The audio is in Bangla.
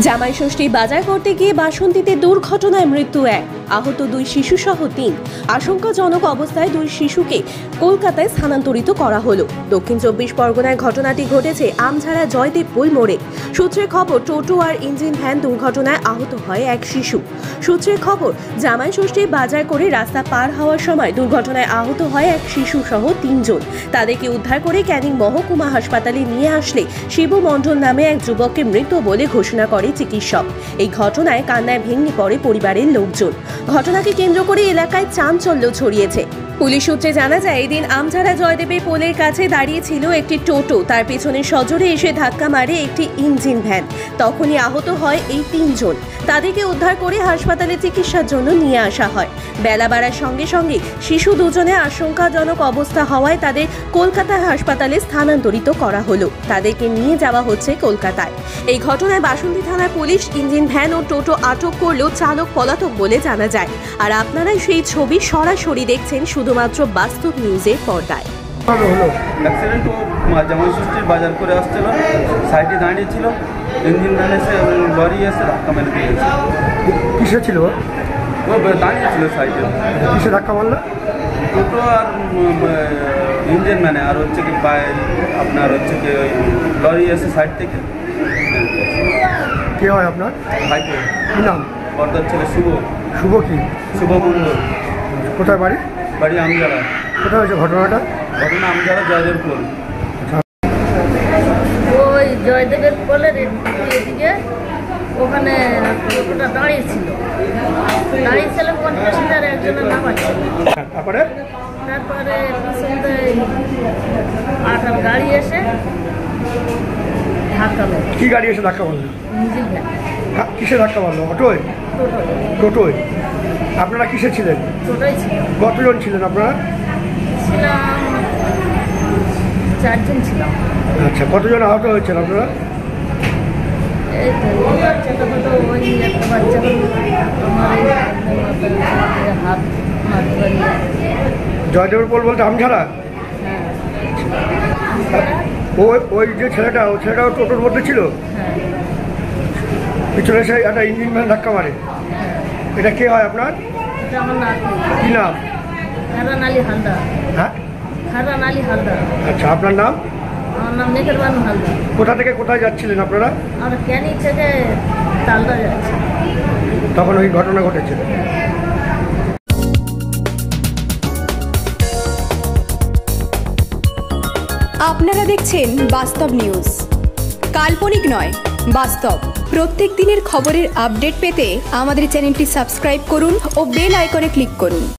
জামাই ষষ্ঠী বাজার করতে গিয়ে বাসন্তীতে দুর্ঘটনায় মৃত্যু এক, আহত 2 শিশু সহ 3। আশঙ্কাজনক অবস্থায় 2 শিশুকে কলকাতায় স্থানান্তরিত করা হলো। দক্ষিণ 24 পরগনায় ঘটনাটি ঘটেছে আমঝাড়া জয়দেবপুর মোড়ে। সূত্রের খবর, টোটো আর ইঞ্জিন ভ্যান দুর্ঘটনায় আহত হয় এক শিশু। সূত্রের খবর, জামাই ষষ্ঠী বাজার করে রাস্তা পার হওয়ার সময় দুর্ঘটনায় আহত হয় এক শিশু সহ 3 জন। তাদেরকে উদ্ধার করে ক্যানিং মহকুমা হাসপাতালে নিয়ে আসলে শিবু মণ্ডল নামে এক যুবককে মৃত বলে ঘোষণা করে চিকিৎসক। এই ঘটনায় কান্নায় ভেঙে পড়ে পরিবারের লোকজন। ঘটনাকে কেন্দ্র করে এলাকায় চাঞ্চল্য ছড়িয়েছে। পুলিশ সূত্রে জানা যায়, এদিন আমঝাড়া জয়দেবের পোলের কাছে দাঁড়িয়ে ছিল একটি টোটো। তার পেছনে সজোরে এসে ধাক্কা মারে একটি ইঞ্জিন ভ্যান। তখনই আহত হয় এই 3 জন। তাদেরকে উদ্ধার করে হাসপাতালে চিকিৎসার জন্য নিয়ে আসা হয়। বেলা বাড়ার সঙ্গে সঙ্গে শিশু দুজনে আশঙ্কাজনক অবস্থা হওয়ায় তাদের কলকাতা হাসপাতালে স্থানান্তরিত করা হলো। তাদেরকে নিয়ে যাওয়া হচ্ছে কলকাতায়। এই ঘটনায় বাসন্তী থানার পুলিশ ইঞ্জিন ভ্যান ও টোটো আটক করলেও চালক পলাতক বলে জানা যায়। আর আপনারা সেই ছবি সরাসরি দেখছেন শুধুমাত্র বাস্তব নিউজের পর্দায়। অ্যাক্সিডেন্ট, ও জামাই ষষ্ঠীর বাজার করে আসছিল, সাইডে দাঁড়িয়ে ছিল, ইঞ্জিন ভ্যান এসে লরি এসে ধাক্কা মেরে দিয়েছে। কিসে ছিল ও? দাঁড়িয়ে ছিল সাইডে। কিসে ধাক্কা মারলো? টোটো আর ইঞ্জিন ভ্যানে, আর হচ্ছে কি আপনার হচ্ছে কি ওই লরি এসে সাইড থেকে। কে হয় আপনার? ভাইকে। কি নাম? বর্দার ছেলে শুভ। শুভ কি? শুভ মণ্ডল। কোথায় বাড়ি? বাড়ি আমঝাড়া। কোথায় হয়েছে ঘটনাটা? ঘটনা আমঝাড়া জয়দেবপুর। ওই জয়দেবের পোলের এদিকে ওখানে টোটোটা দাঁড়িয়েছিল, ওখানে প্যাসেঞ্জার একজনের নামাচ্ছিল। তারপরে পিছনে আটার গাড়ি এসে ধাক্কা মারল। কি গাড়ি এসে ধাক্কা মারলো? Engine van. কিসে ধাক্কা মারলো? অটোয়? টোটোয়। আপনারা কিসে ছিলেন? টোটোই ছিল। কতজন ছিলেন আপনারা? ছিলাম 4 জন ছিলাম। আচ্ছা, কতজন আহত হয়েছেন আপনারা? এই তো বাচ্চাটা তো ওই একটা বাচ্চা আমার হাত জয়দেবের পোল বলতে আমঝাড়া? ওই যে ছেলেটা, ওই ছেলেটাও টোটোর মধ্যে ছিল? পিছনে এসে একটা ইঞ্জিন ভ্যান ধাক্কা মারে। এটা কে হয় আপনার? কি নাম? হারান আলী হালদার। হ্যাঁ, হারান আলী হালদার। আচ্ছা, আপনার নাম? আমার নাম নেকেরবানু হালদার। কোথা থেকে কোথায় যাচ্ছিলেন আপনারা? আমরা ক্যানিং থেকে তালদা যাচ্ছি, তখন ওই ঘটনা ঘটেছে। আপনারা দেখছেন বাস্তব নিউজ। কাল্পনিক নয়, বাস্তব। প্রত্যেক দিনের খবরের আপডেট পেতে আমাদের চ্যানেলটি সাবস্ক্রাইব করুন ও বেল আইকনে ক্লিক করুন।